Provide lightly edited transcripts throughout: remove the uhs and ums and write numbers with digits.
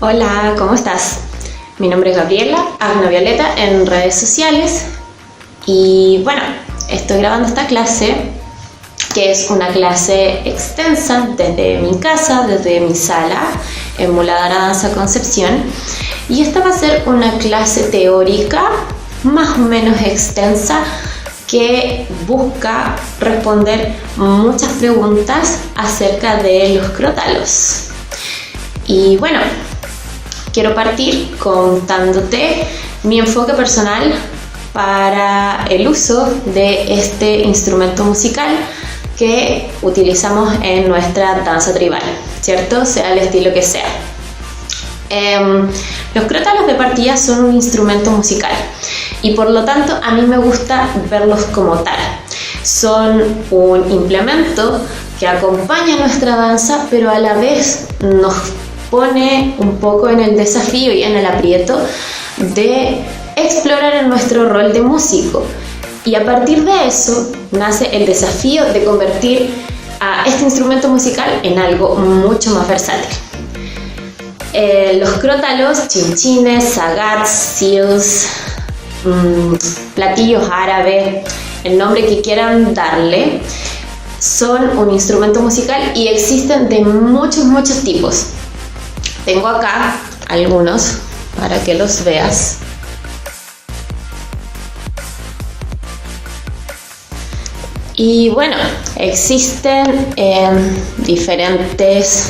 Hola, ¿cómo estás? Mi nombre es Gabriela, Agna Violeta en redes sociales y bueno, estoy grabando esta clase que es una clase extensa desde mi casa, desde mi sala, Emuladora Danza Concepción, y esta va a ser una clase teórica más o menos extensa que busca responder muchas preguntas acerca de los crótalos. Y bueno, quiero partir contándote mi enfoque personal para el uso de este instrumento musical que utilizamos en nuestra danza tribal, ¿cierto? Sea el estilo que sea. Los crótalos de partida son un instrumento musical y por lo tanto a mí me gusta verlos como tal. Son un implemento que acompaña nuestra danza, pero a la vez nos pone un poco en el desafío y en el aprieto de explorar en nuestro rol de músico. Y a partir de eso nace el desafío de convertir a este instrumento musical en algo mucho más versátil. Los crótalos, chinchines, sagats, seals, platillos árabes, el nombre que quieran darle, son un instrumento musical y existen de muchos tipos. Tengo acá algunos para que los veas. Y bueno, existen diferentes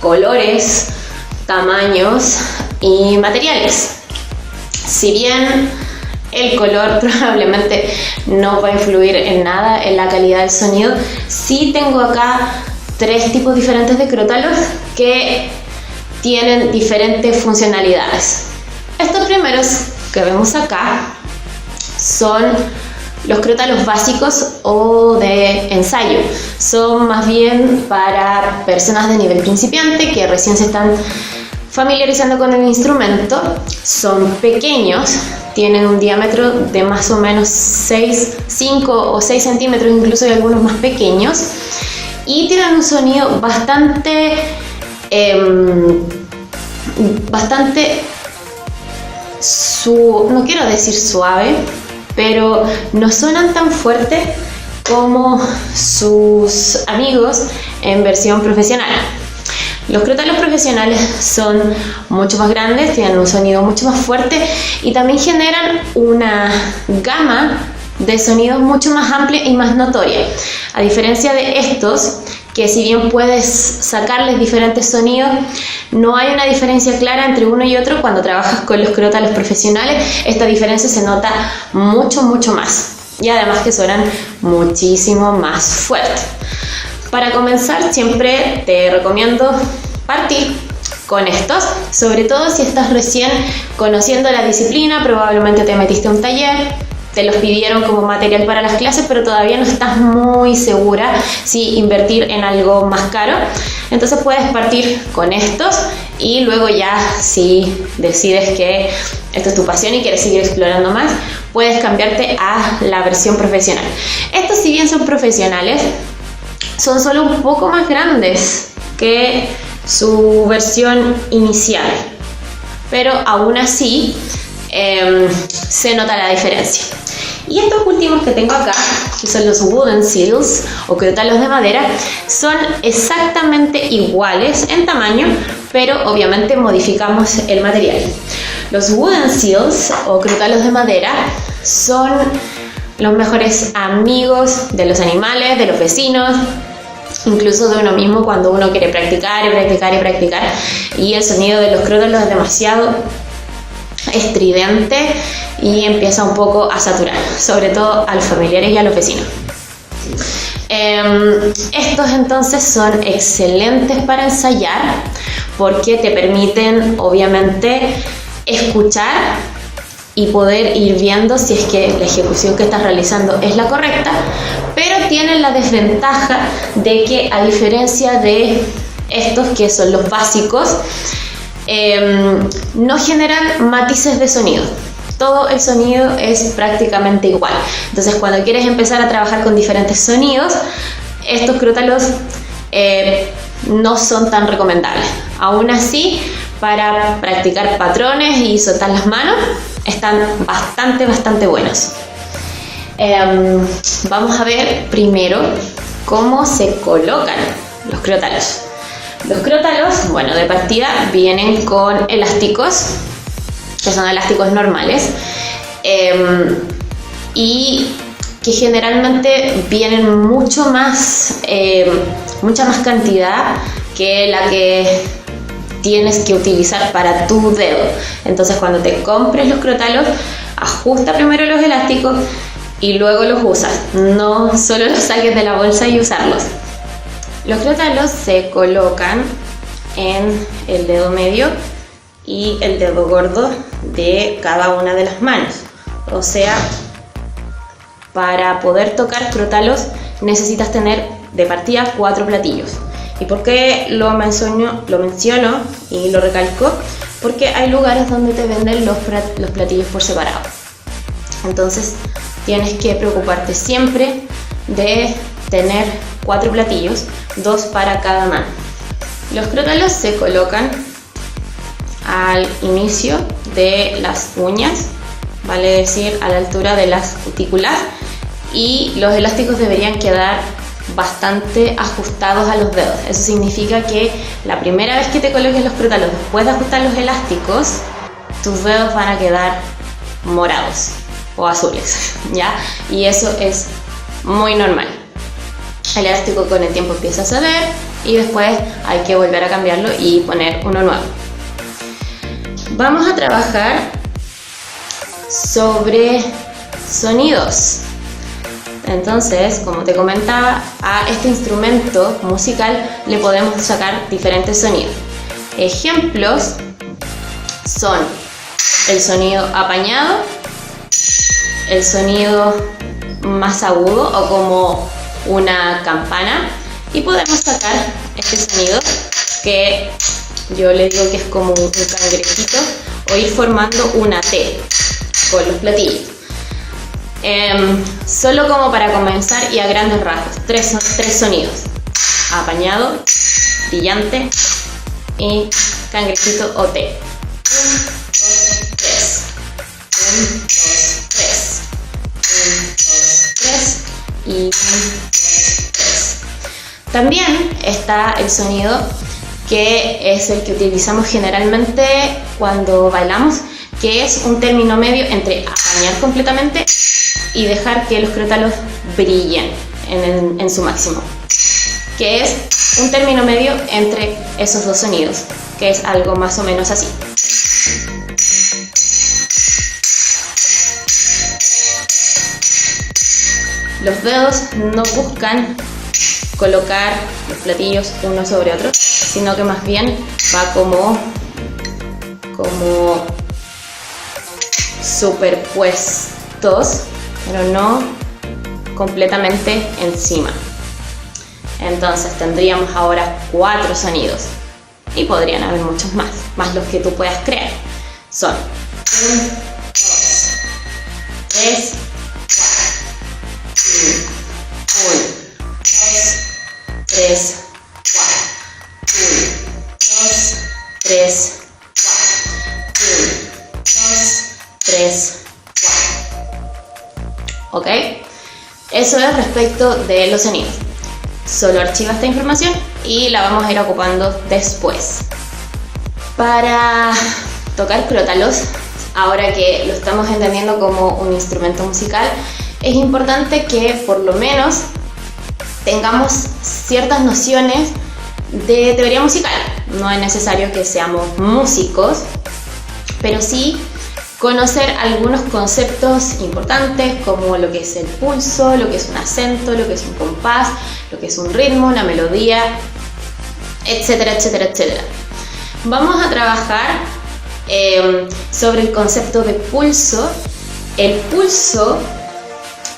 colores, tamaños y materiales. Si bien el color probablemente no va a influir en nada en la calidad del sonido, sí tengo acá 3 tipos diferentes de crótalos que tienen diferentes funcionalidades. Estos primeros que vemos acá son los crótalos básicos o de ensayo. Son más bien para personas de nivel principiante que recién se están familiarizando con el instrumento. Son pequeños, tienen un diámetro de más o menos 5 o 6 centímetros, incluso hay algunos más pequeños, y tienen un sonido bastante no quiero decir suave, pero no suenan tan fuerte como sus amigos en versión profesional. Los crótalos profesionales son mucho más grandes, tienen un sonido mucho más fuerte y también generan una gama de sonidos mucho más amplia y más notoria. A diferencia de estos, que si bien puedes sacarles diferentes sonidos, no hay una diferencia clara entre uno y otro. Cuando trabajas con los crótalos profesionales, esta diferencia se nota mucho más. Y además que suenan muchísimo más fuerte. Para comenzar, siempre te recomiendo partir con estos, sobre todo si estás recién conociendo la disciplina, probablemente te metiste a un taller, te los pidieron como material para las clases, pero todavía no estás muy segura si invertir en algo más caro. Entonces puedes partir con estos y luego ya, si decides que esto es tu pasión y quieres seguir explorando más, puedes cambiarte a la versión profesional. Estos, si bien son profesionales, son solo un poco más grandes que su versión inicial, pero aún así se nota la diferencia. Y estos últimos que tengo acá, que son los wooden seals o crótalos de madera, son exactamente iguales en tamaño, pero obviamente modificamos el material. Los wooden seals o crótalos de madera son los mejores amigos de los animales, de los vecinos, incluso de uno mismo cuando uno quiere practicar y el sonido de los crótalos es demasiado estridente y empieza un poco a saturar, sobre todo a los familiares y a los vecinos. Estos entonces son excelentes para ensayar porque te permiten obviamente escuchar y poder ir viendo si es que la ejecución que estás realizando es la correcta, pero tienen la desventaja de que, a diferencia de estos que son los básicos, no generan matices de sonido. Todo el sonido es prácticamente igual. Entonces, cuando quieres empezar a trabajar con diferentes sonidos, estos crótalos no son tan recomendables. Aún así, para practicar patrones y soltar las manos, están bastante buenos. Vamos a ver primero cómo se colocan los crótalos. Los crótalos, bueno, de partida vienen con elásticos, que son elásticos normales, y que generalmente vienen mucha más cantidad que la que tienes que utilizar para tu dedo. Entonces, cuando te compres los crótalos, ajusta primero los elásticos y luego los usas. No solo los saques de la bolsa y usarlos. Los crótalos se colocan en el dedo medio y el dedo gordo de cada una de las manos. O sea, para poder tocar crótalos necesitas tener de partida 4 platillos. ¿Y por qué lo menciono y lo recalco? Porque hay lugares donde te venden los platillos por separado. Entonces tienes que preocuparte siempre de tener 4 platillos, 2 para cada mano. Los crótalos se colocan al inicio de las uñas, vale decir a la altura de las cutículas, y los elásticos deberían quedar bastante ajustados a los dedos. Eso significa que la primera vez que te coloques los crótalos después de ajustar los elásticos, tus dedos van a quedar morados o azules, ¿ya? Y eso es muy normal. El elástico con el tiempo empieza a ceder y después hay que volver a cambiarlo y poner uno nuevo. Vamos a trabajar sobre sonidos. Entonces, como te comentaba, a este instrumento musical le podemos sacar diferentes sonidos. Ejemplos son el sonido apañado, el sonido más agudo o como una campana, y podemos sacar este sonido que yo le digo que es como un cangrejito, o ir formando una T con los platillos. Solo como para comenzar y a grandes rasgos, tres sonidos: apañado, brillante y cangrejito o T. 1, 2, 3. 1, 2, 3. 1, 2, 3 y 1, 2, 3. También está el sonido que es el que utilizamos generalmente cuando bailamos, que es un término medio entre apañar completamente y dejar que los crótalos brillen en su máximo, que es un término medio entre esos dos sonidos, que es algo más o menos así. Los dedos no buscan colocar los platillos uno sobre otro, sino que más bien va como superpuestos, pero no completamente encima. Entonces tendríamos ahora 4 sonidos y podrían haber muchos más los que tú puedas crear. Son 1, 2, 3, 4, 1, 2, 3, 4, 1, 2, 3, 4, 1, 2, 3, 4. ¿Ok? Eso es respecto de los sonidos. Solo archiva esta información y la vamos a ir ocupando después. Para tocar crótalos, ahora que lo estamos entendiendo como un instrumento musical, es importante que por lo menos tengamos ciertas nociones de teoría musical. No es necesario que seamos músicos, pero sí conocer algunos conceptos importantes como lo que es el pulso, lo que es un acento, lo que es un compás, lo que es un ritmo, una melodía, etcétera, etcétera, etcétera. Vamos a trabajar sobre el concepto de pulso. El pulso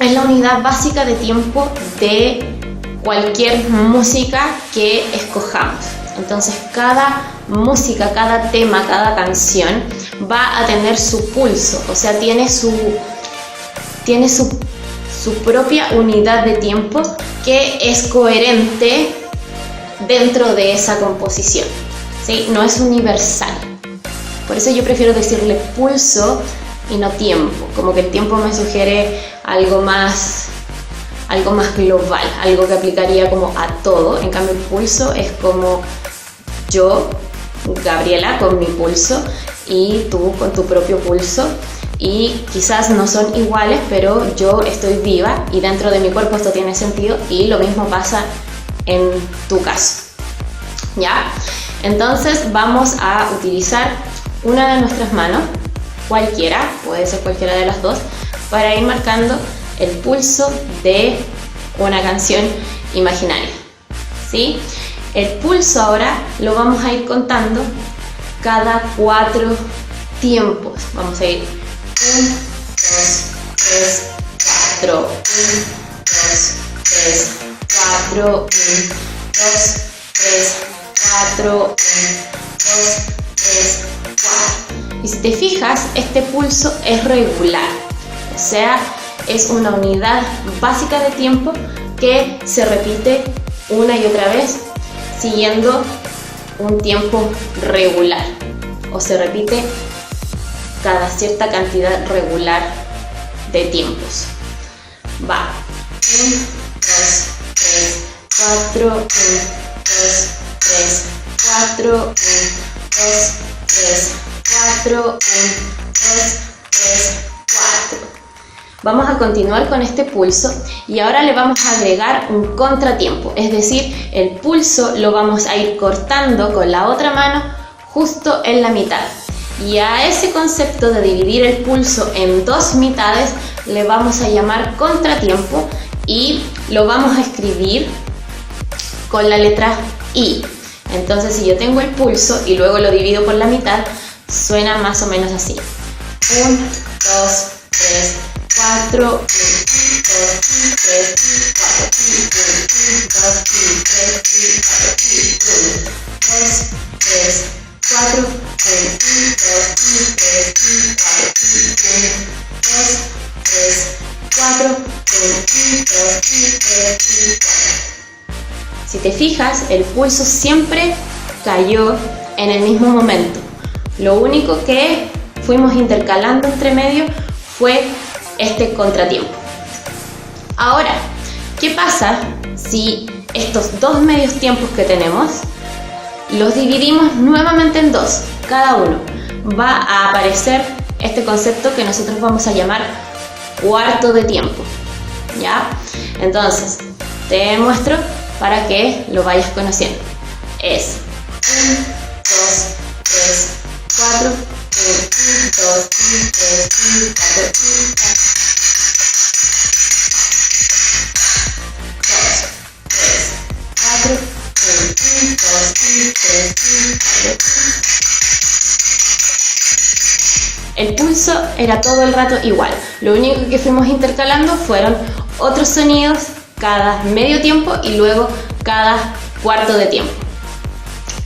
es la unidad básica de tiempo de cualquier música que escojamos. Entonces cada música, cada tema, cada canción va a tener su pulso, o sea, tiene su propia unidad de tiempo que es coherente dentro de esa composición, ¿sí? No es universal, Por eso yo prefiero decirle pulso y no tiempo, como que el tiempo me sugiere algo más global, algo que aplicaría como a todo. En cambio el pulso es como yo, Gabriela, con mi pulso y tú con tu propio pulso, y quizás no son iguales, pero yo estoy viva y dentro de mi cuerpo esto tiene sentido, y lo mismo pasa en tu caso, ¿ya? Entonces vamos a utilizar una de nuestras manos, cualquiera, puede ser cualquiera de las dos, para ir marcando el pulso de una canción imaginaria, ¿sí? El pulso ahora lo vamos a ir contando cada 4 tiempos. Vamos a ir 1, 2, 3, 4, 1, 2, 3, 4, 1, 2, 3, 4, 1, 2, 3, 4. Y si te fijas, este pulso es regular, o sea, es una unidad básica de tiempo que se repite una y otra vez siguiendo un tiempo regular, o se repite cada cierta cantidad regular de tiempos. Va 1, 2, 3, 4, 1, 2, 3, 4, 1, 2, 3, 4, 1, 2, 3, 4. Vamos a continuar con este pulso y ahora le vamos a agregar un contratiempo, es decir, el pulso lo vamos a ir cortando con la otra mano justo en la mitad. Y a ese concepto de dividir el pulso en 2 mitades le vamos a llamar contratiempo, y lo vamos a escribir con la letra I. Entonces, si yo tengo el pulso y luego lo divido por la mitad, suena más o menos así: 1, 2, 3, 4, 1, 2, 3, 4, 1, 2, 3, 4, 2, 3, 4, 1, 2, 3, 4, 1, 2, 3, 4, 1, 2, 3, 4. Si te fijas, el pulso siempre cayó en el mismo momento. Lo único que fuimos intercalando entre medio fue este contratiempo. Ahora, ¿qué pasa si estos 2 medios tiempos que tenemos los dividimos nuevamente en 2? Cada uno va a aparecer este concepto que nosotros vamos a llamar cuarto de tiempo, ¿ya? Entonces, te muestro para que lo vayas conociendo. Es 1, 2, 3, 4, 1, 2, 3, 4, 1, 2, 3, 4. El pulso era todo el rato igual, lo único que fuimos intercalando fueron otros sonidos cada medio tiempo y luego cada cuarto de tiempo.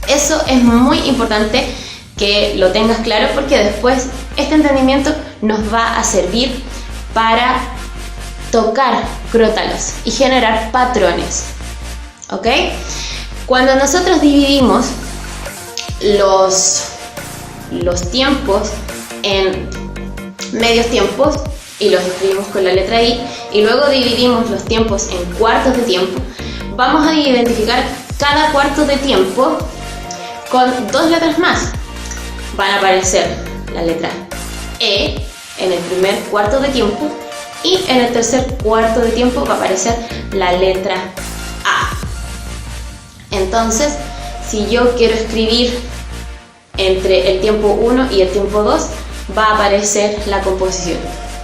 Eso es muy importante que lo tengas claro, porque después este entendimiento nos va a servir para tocar crótalos y generar patrones, ¿ok? Cuando nosotros dividimos los tiempos en medios tiempos y los escribimos con la letra I, y luego dividimos los tiempos en cuartos de tiempo, vamos a identificar cada cuarto de tiempo con 2 letras más. Van a aparecer la letra E en el primer cuarto de tiempo, y en el tercer cuarto de tiempo va a aparecer la letra A. Entonces, si yo quiero escribir entre el tiempo 1 y el tiempo 2, va a aparecer la composición: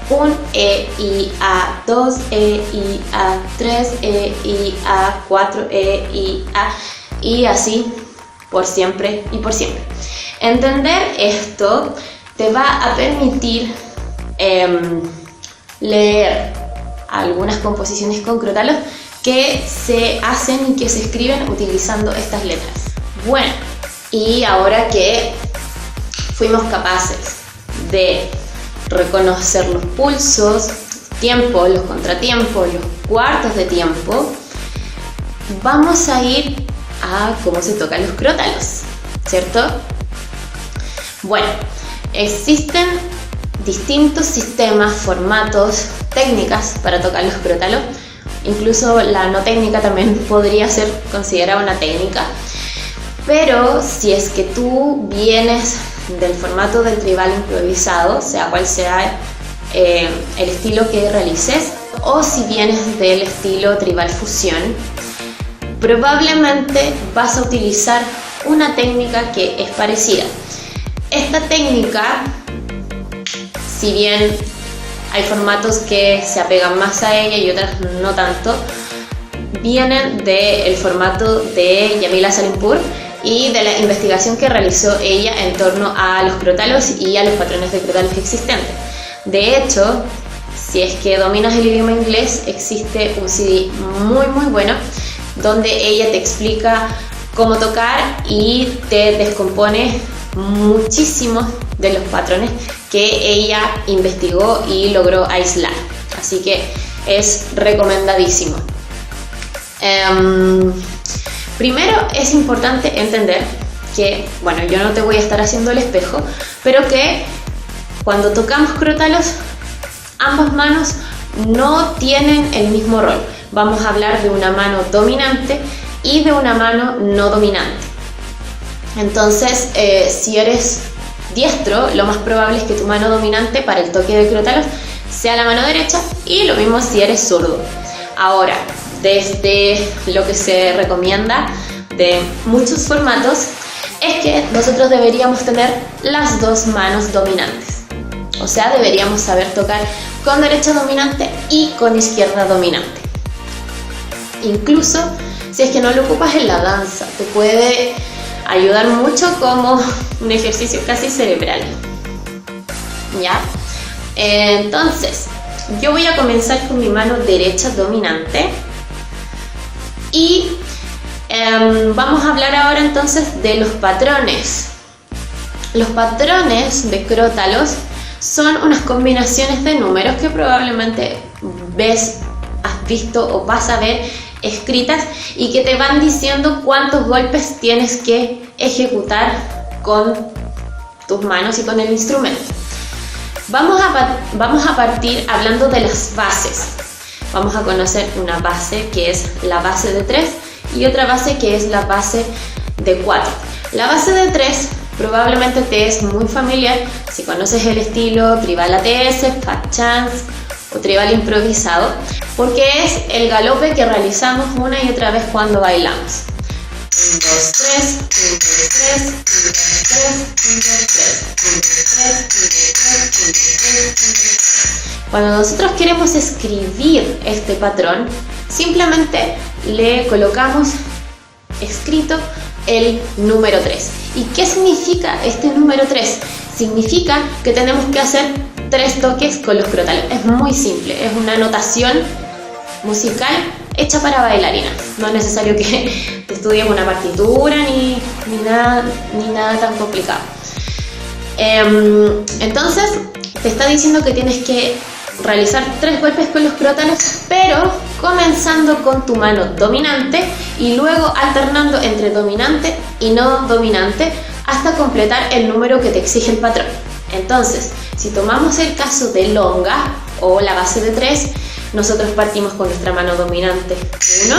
1 E, I, A, 2 E, I, A, 3 E, I, A, 4 E, I, A, y así por siempre y por siempre. Entender esto te va a permitir leer algunas composiciones con crótalos que se hacen y que se escriben utilizando estas letras. Bueno, y ahora que fuimos capaces de reconocer los pulsos, tiempos, los contratiempos, los cuartos de tiempo, vamos a ir a cómo se tocan los crótalos, ¿cierto? Bueno, existen distintos sistemas, formatos, técnicas para tocar los crótalos. Incluso la no técnica también podría ser considerada una técnica. Pero si es que tú vienes del formato del tribal improvisado, sea cual sea el estilo que realices, o si vienes del estilo tribal fusión, probablemente vas a utilizar una técnica que es parecida. Esta técnica, si bien hay formatos que se apegan más a ella y otras no tanto, vienen del formato de Yamila Salimpur y de la investigación que realizó ella en torno a los crótalos y a los patrones de crótalos existentes. De hecho, si es que dominas el idioma inglés, existe un CD muy bueno donde ella te explica cómo tocar y te descompone muchísimos de los patrones que ella investigó y logró aislar. Así que es recomendadísimo. Primero es importante entender que, bueno, yo no te voy a estar haciendo el espejo, pero que cuando tocamos crótalos, ambas manos no tienen el mismo rol. Vamos a hablar de una mano dominante y de una mano no dominante. Entonces, si eres diestro, lo más probable es que tu mano dominante para el toque de crótalos sea la mano derecha, y lo mismo si eres zurdo. Ahora, desde lo que se recomienda de muchos formatos es que nosotros deberíamos tener las dos manos dominantes. O sea, deberíamos saber tocar con derecha dominante y con izquierda dominante. Incluso si es que no lo ocupas en la danza, te puede ayudar mucho como un ejercicio casi cerebral. ¿Ya? Entonces, yo voy a comenzar con mi mano derecha dominante y vamos a hablar ahora entonces de los patrones. Los patrones de crótalos son unas combinaciones de números que probablemente has visto o vas a ver escritas y que te van diciendo cuántos golpes tienes que ejecutar con tus manos y con el instrumento. Vamos a partir hablando de las bases. Vamos a conocer una base que es la base de 3 y otra base que es la base de 4. La base de 3 probablemente te es muy familiar si conoces el estilo tribal ATS, fat chance o tribal improvisado, porque es el galope que realizamos una y otra vez cuando bailamos. 1, 2, 3, 1, 2, 3, 1, 2, 3, 1, 2, 3, 1, 2, 3, 1, 2, 3, 1, 2, 3, 1, 2, 3. Cuando nosotros queremos escribir este patrón, simplemente le colocamos escrito el número 3. ¿Y qué significa este número 3? Significa que tenemos que hacer 3 toques con los crótalos. Es muy simple, es una notación musical hecha para bailarinas. No es necesario que te estudies una partitura ni nada tan complicado. Entonces, te está diciendo que tienes que realizar 3 golpes con los crótalos, pero comenzando con tu mano dominante y luego alternando entre dominante y no dominante hasta completar el número que te exige el patrón. Entonces, si tomamos el caso de longa o la base de 3, nosotros partimos con nuestra mano dominante 1,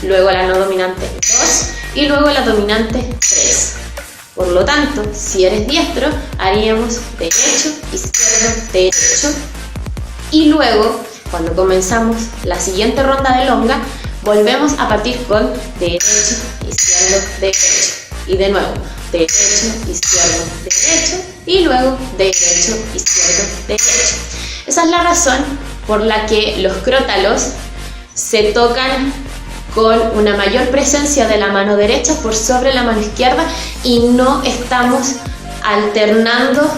luego la no dominante 2 y luego la dominante 3. Por lo tanto, si eres diestro, haríamos derecho, izquierdo, derecho. Y luego, cuando comenzamos la siguiente ronda de longa, volvemos a partir con derecho, izquierdo, derecho. Y de nuevo, derecho, izquierdo, derecho. Y luego, derecho, izquierdo, derecho. Esa es la razón por la que los crótalos se tocan con una mayor presencia de la mano derecha por sobre la mano izquierda y no estamos alternando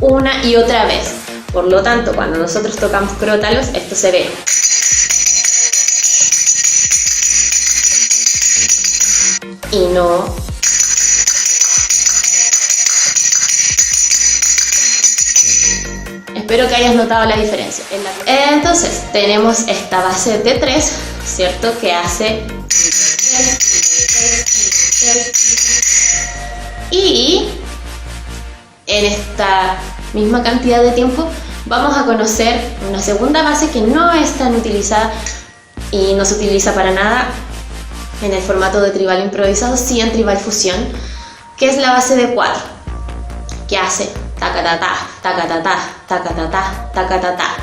una y otra vez. Por lo tanto, cuando nosotros tocamos crótalos, esto se ve. Y no. Espero que hayas notado la diferencia. Entonces, tenemos esta base de 3, ¿cierto? Que hace 3, y en esta misma cantidad de tiempo vamos a conocer una segunda base que no es tan utilizada y no se utiliza para nada en el formato de tribal improvisado, sí en tribal fusión, que es la base de 4, que hace taca-ta-ta, taca-ta-ta, taca-ta-ta, taca-ta-ta.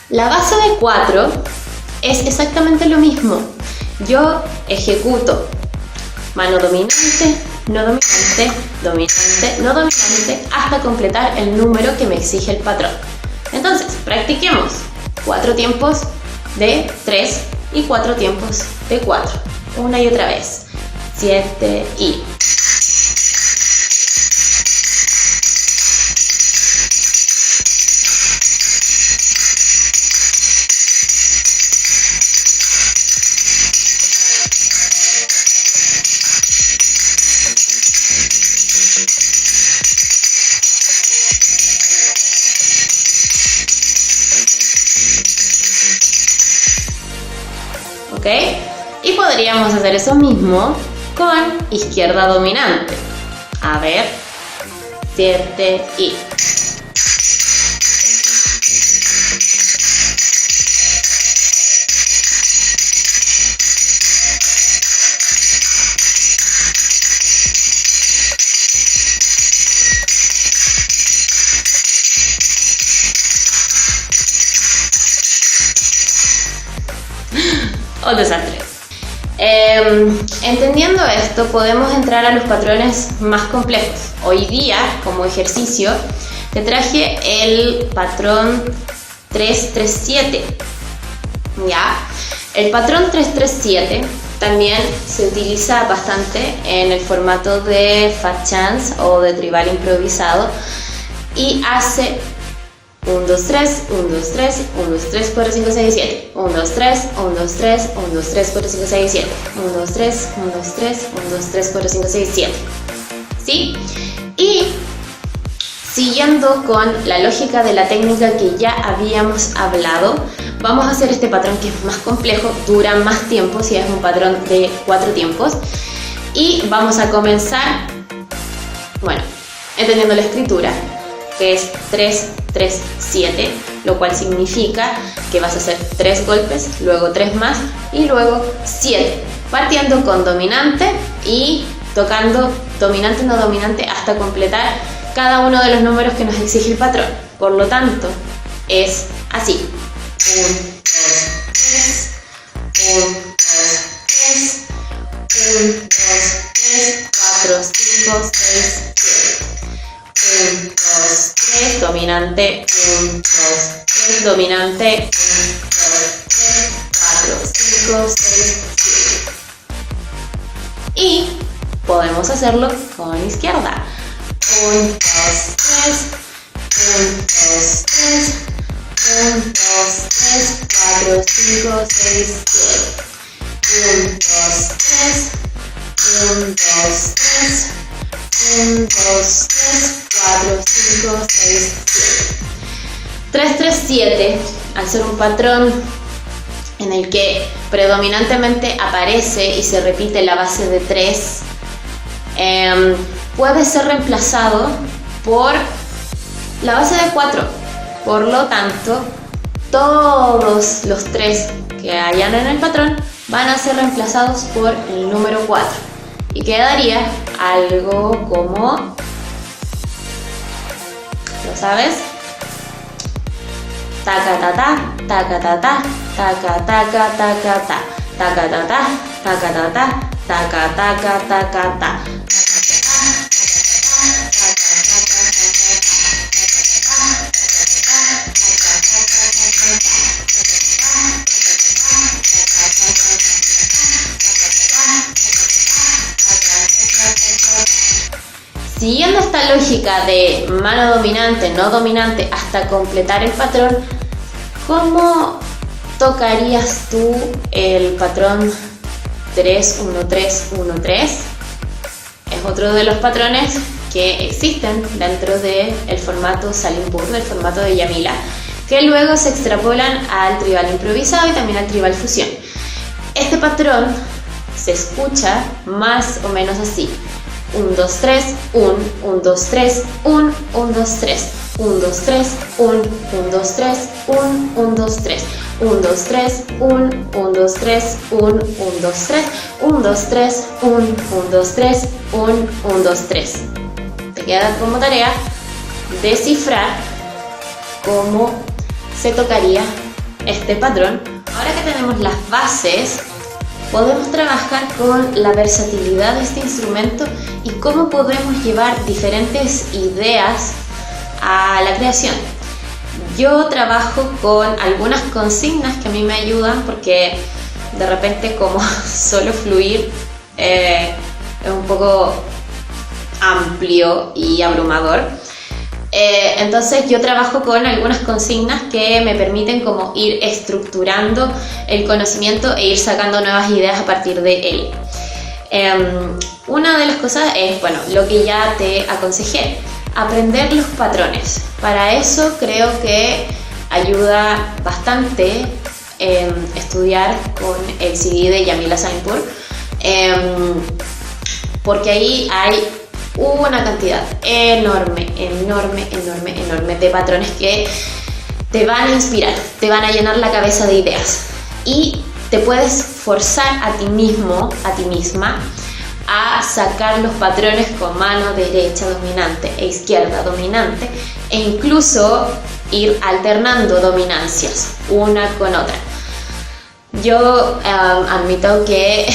La base de 4 es exactamente lo mismo. Yo ejecuto mano dominante, no dominante, dominante, no dominante, hasta completar el número que me exige el patrón. Entonces, practiquemos 4 tiempos de 3 y 4 tiempos de 4. Una y otra vez. 7 y... ¿Ok? Y podríamos hacer eso mismo con izquierda dominante. A ver, 7 y... ¡Oh, desastre! Entendiendo esto, podemos entrar a los patrones más complejos. Hoy día, como ejercicio, te traje el patrón 337. ¿Ya? El patrón 337 también se utiliza bastante en el formato de fat chance o de tribal improvisado y hace 1, 2, 3, 1, 2, 3, 1, 2, 3, 4, 5, 6, 7. 1, 2, 3, 1, 2, 3, 1, 2, 3, 4, 5, 6, 7. 1, 2, 3, 1, 2, 3, 1, 2, 3, 4, 5, 6, 7. ¿Sí? Y siguiendo con la lógica de la técnica que ya habíamos hablado, vamos a hacer este patrón que es más complejo, dura más tiempo, si es un patrón de 4 tiempos. Y vamos a comenzar, bueno, entendiendo la escritura, que es 3, 3, 7, lo cual significa que vas a hacer 3 golpes, luego 3 más y luego 7, partiendo con dominante y tocando dominante, no dominante hasta completar cada uno de los números que nos exige el patrón. Por lo tanto, es así: 1, 2, 3, 1, 2, 3, 1, 2, 3, 4, 5, 6, 7. 1, 2, 3, dominante, 1, 2, 3, dominante, 1, 2, 3, 4, 5, 6, 7. Y podemos hacerlo con izquierda. 1, 2, 3, 1, 2, 3, 1, 2, 3, 4, 5, 6, 7. 1, 2, 3, 1, 2, 3, 1, 2, 3, 4, 5, 6, 7. 3, 3, 7, al ser un patrón en el que predominantemente aparece y se repite la base de 3, puede ser reemplazado por la base de 4. Por lo tanto, todos los 3 que hayan en el patrón van a ser reemplazados por el número 4. Y quedaría algo como... ¿Lo sabes? Taca ta ta, taca ta ta, taca taca taca ta, taca ta ta, taca ta ta, taca taca taca ta. Siguiendo esta lógica de mano dominante, no dominante, hasta completar el patrón, ¿cómo tocarías tú el patrón 3, 1, 3, 1, 3? Es otro de los patrones que existen dentro del formato Salimbur, del formato de Yamila, que luego se extrapolan al tribal improvisado y también al tribal fusión. Este patrón se escucha más o menos así: 1, 2, 3, 1, 1, 2, 3, 1, 1, 2, 3, 1, 2, 3, 1, 1, 2, 3, 1, 1, 2, 3, 1, 2, 3, 1, 1, 2, 3, 1, 1, 2, 3, 1, 2, 3, 1, 1, 2, 3, 1, 1, 2, 3. Te queda como tarea descifrar cómo se tocaría este patrón. Ahora que tenemos las bases, podemos trabajar con la versatilidad de este instrumento y cómo podemos llevar diferentes ideas a la creación. Yo trabajo con algunas consignas que a mí me ayudan, porque de repente como solo fluir es un poco amplio y abrumador. Entonces yo trabajo con algunas consignas que me permiten como ir estructurando el conocimiento e ir sacando nuevas ideas a partir de él. Una de las cosas es, bueno, lo que ya te aconsejé: aprender los patrones. Para eso creo que ayuda bastante estudiar con el CD de Yamila Salimbur, porque ahí hay una cantidad enorme de patrones que te van a inspirar, te van a llenar la cabeza de ideas, y te puedes forzar a ti mismo, a ti misma, a sacar los patrones con mano derecha dominante e izquierda dominante, e incluso ir alternando dominancias una con otra. Yo admito que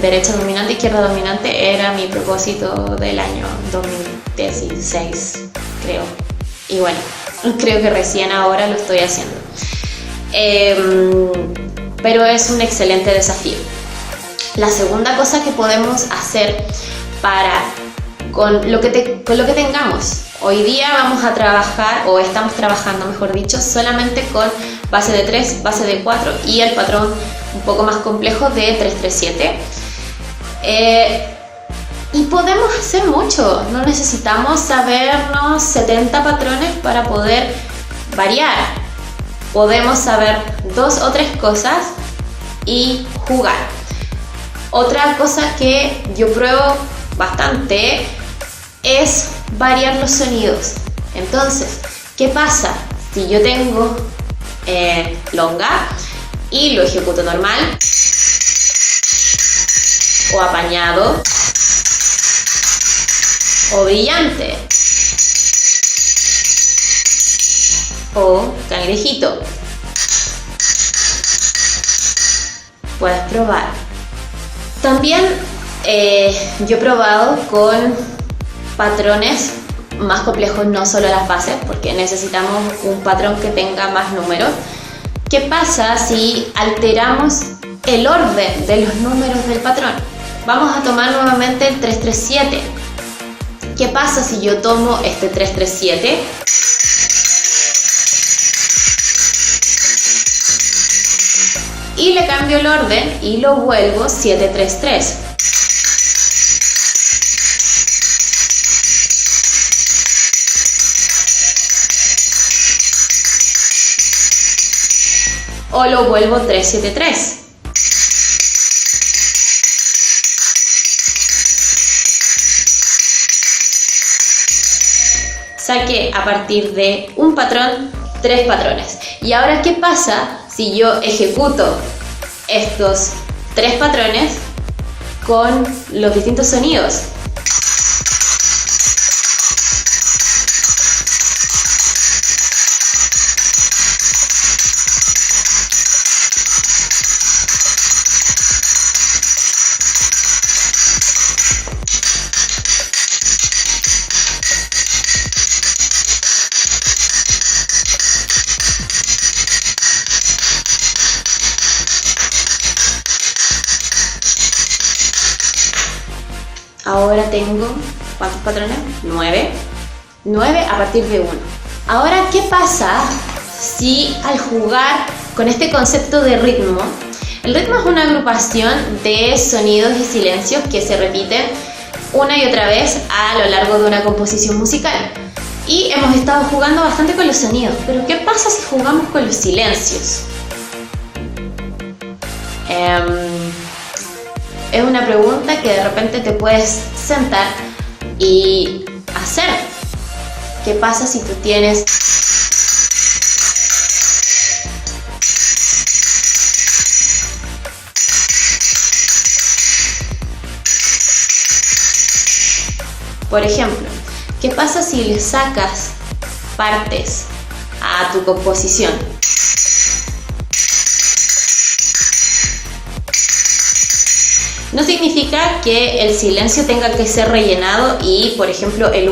derecha dominante, izquierda dominante era mi propósito del año 2016, creo. Y bueno, creo que recién ahora lo estoy haciendo. Pero es un excelente desafío. La segunda cosa que podemos hacer con lo que tengamos. Hoy día vamos a trabajar, o estamos trabajando mejor dicho, solamente con base de 3, base de 4 y el patrón un poco más complejo de 3-3-7. Y podemos hacer mucho, no necesitamos sabernos 70 patrones para poder variar. Podemos saber 2 o 3 cosas y jugar. Otra cosa que yo pruebo bastante es variar los sonidos. Entonces, ¿qué pasa si yo tengo longa y lo ejecuto normal, o apañado, o brillante, o cangrejito? Puedes probar. También yo he probado con patrones más complejos, no solo las bases, porque necesitamos un patrón que tenga más números. ¿Qué pasa si alteramos el orden de los números del patrón? Vamos a tomar nuevamente el 3-3-7. ¿Qué pasa si yo tomo este 3-3-7 y le cambio el orden y lo vuelvo 7-3-3? O lo vuelvo 3-7-3. Saqué a partir de un patrón 3 patrones. Y ahora, ¿qué pasa si yo ejecuto estos 3 patrones con los distintos sonidos? Ahora tengo, ¿cuántos patrones? 9. 9 a partir de 1. Ahora, ¿qué pasa si al jugar con este concepto de ritmo? El ritmo es una agrupación de sonidos y silencios que se repiten una y otra vez a lo largo de una composición musical. Y hemos estado jugando bastante con los sonidos, pero ¿qué pasa si jugamos con los silencios? Es una pregunta que de repente te puedes sentar y hacer. ¿Qué pasa si tú tienes por ejemplo, qué pasa si le sacas partes a tu composición? No significa que el silencio tenga que ser rellenado y, por ejemplo, el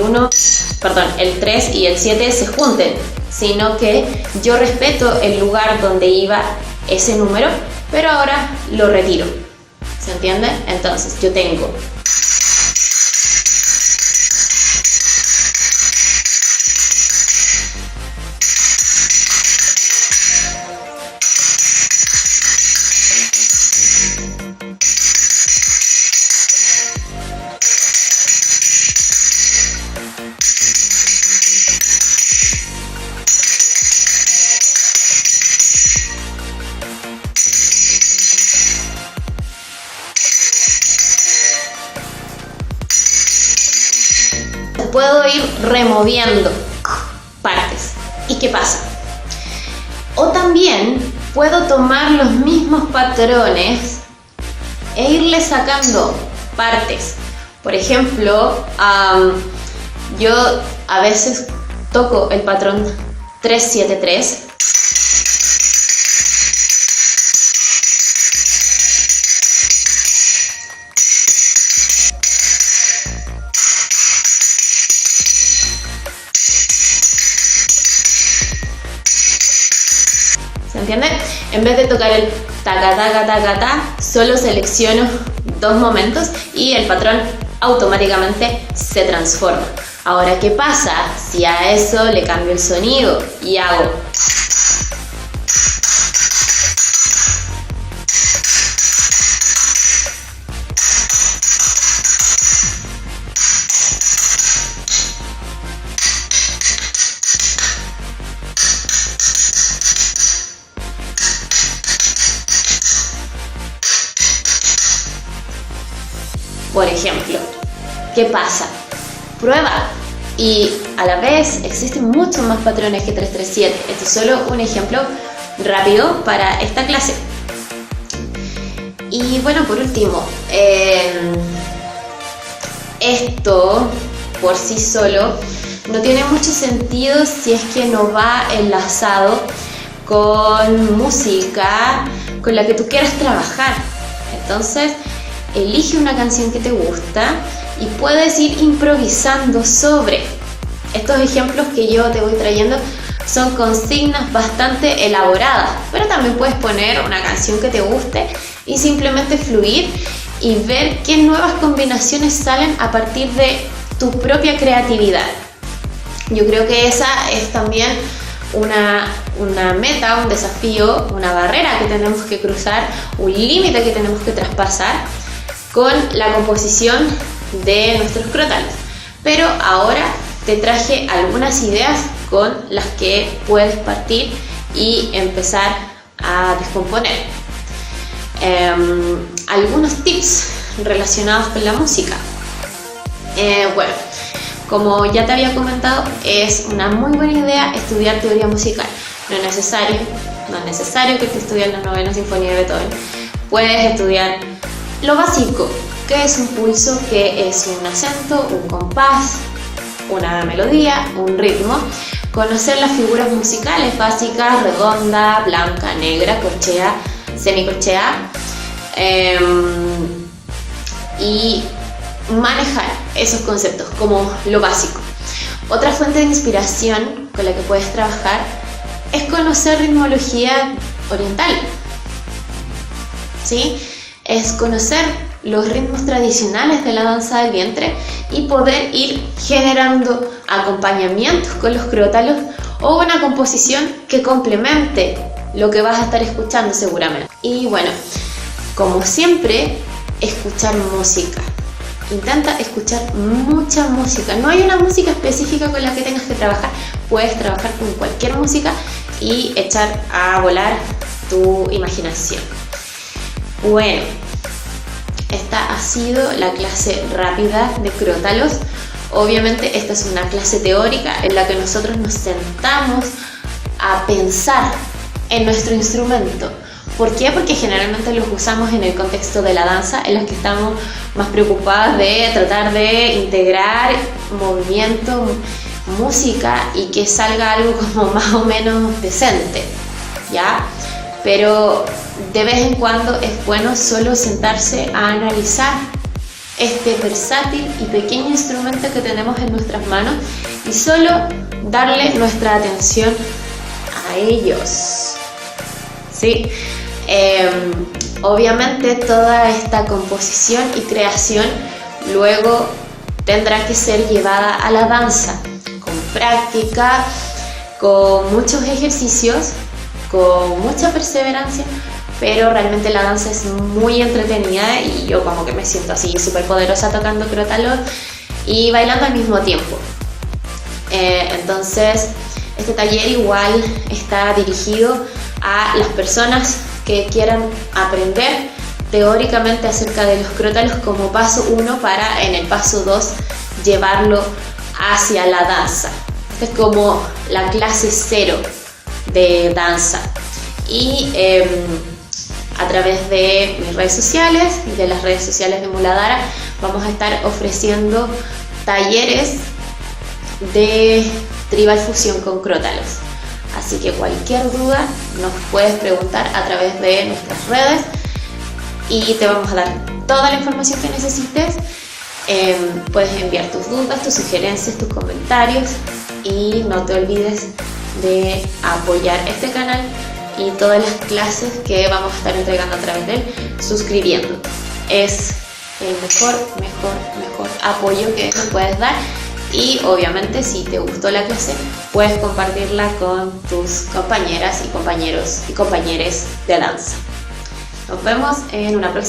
3 y el 7 se junten, sino que yo respeto el lugar donde iba ese número, pero ahora lo retiro. ¿Se entiende? Entonces, yo tengo puedo ir removiendo partes. ¿Y qué pasa? O también puedo tomar los mismos patrones e irle sacando partes. Por ejemplo, yo a veces toco el patrón 3-7-3. ¿Se entiende? En vez de tocar el taca taca taca ta, solo selecciono dos momentos y el patrón automáticamente se transforma. Ahora, ¿qué pasa si a eso le cambio el sonido y hago? Por ejemplo, ¿qué pasa? Prueba. Y a la vez existen muchos más patrones que 3-3-7. Este es solo un ejemplo rápido para esta clase. Y bueno, por último, esto por sí solo no tiene mucho sentido si es que no va enlazado con música con la que tú quieras trabajar. Entonces, elige una canción que te gusta y puedes ir improvisando sobre. Estos ejemplos que yo te voy trayendo son consignas bastante elaboradas, pero también puedes poner una canción que te guste y simplemente fluir y ver qué nuevas combinaciones salen a partir de tu propia creatividad. Yo creo que esa es también una meta, un desafío, una barrera que tenemos que cruzar, un límite que tenemos que traspasar con la composición de nuestros crotales. Pero ahora te traje algunas ideas con las que puedes partir y empezar a descomponer. Algunos tips relacionados con la música. Bueno, como ya te había comentado, es una muy buena idea estudiar teoría musical. No es necesario que te estudies la novena sinfonía de Beethoven. Puedes estudiar lo básico, que es un pulso, que es un acento, un compás, una melodía, un ritmo. Conocer las figuras musicales básicas: redonda, blanca, negra, corchea, semicorchea, y manejar esos conceptos como lo básico. Otra fuente de inspiración con la que puedes trabajar es conocer ritmología oriental, ¿sí? Es conocer los ritmos tradicionales de la danza del vientre y poder ir generando acompañamientos con los crótalos o una composición que complemente lo que vas a estar escuchando seguramente. Y bueno, como siempre, escuchar música. intenta escuchar mucha música. No hay una música específica con la que tengas que trabajar. Puedes trabajar con cualquier música y echar a volar tu imaginación. Bueno, esta ha sido la clase rápida de crótalos. Obviamente esta es una clase teórica en la que nosotros nos sentamos a pensar en nuestro instrumento. ¿Por qué? Porque generalmente los usamos en el contexto de la danza, en las que estamos más preocupadas de tratar de integrar movimiento, música y que salga algo como más o menos decente, ¿ya? Pero de vez en cuando es bueno solo sentarse a analizar este versátil y pequeño instrumento que tenemos en nuestras manos y solo darle nuestra atención a ellos. ¿Sí? Obviamente toda esta composición y creación luego tendrá que ser llevada a la danza, con práctica, con muchos ejercicios, con mucha perseverancia, pero realmente la danza es muy entretenida y yo como que me siento así súper poderosa tocando crótalos y bailando al mismo tiempo. Entonces este taller igual está dirigido a las personas que quieran aprender teóricamente acerca de los crótalos como paso 1 para en el paso 2 llevarlo hacia la danza. Esta es como la clase 0 de danza y a través de mis redes sociales y de las redes sociales de Muladhara vamos a estar ofreciendo talleres de tribal fusión con crótalos. Así que cualquier duda nos puedes preguntar a través de nuestras redes y te vamos a dar toda la información que necesites. Puedes enviar tus dudas, tus sugerencias, tus comentarios y no te olvides de apoyar este canal y todas las clases que vamos a estar entregando a través de él suscribiendo. Es el mejor apoyo que nos puedes dar. Y obviamente si te gustó la clase puedes compartirla con tus compañeras y compañeros y compañeres de danza. Nos vemos en una próxima.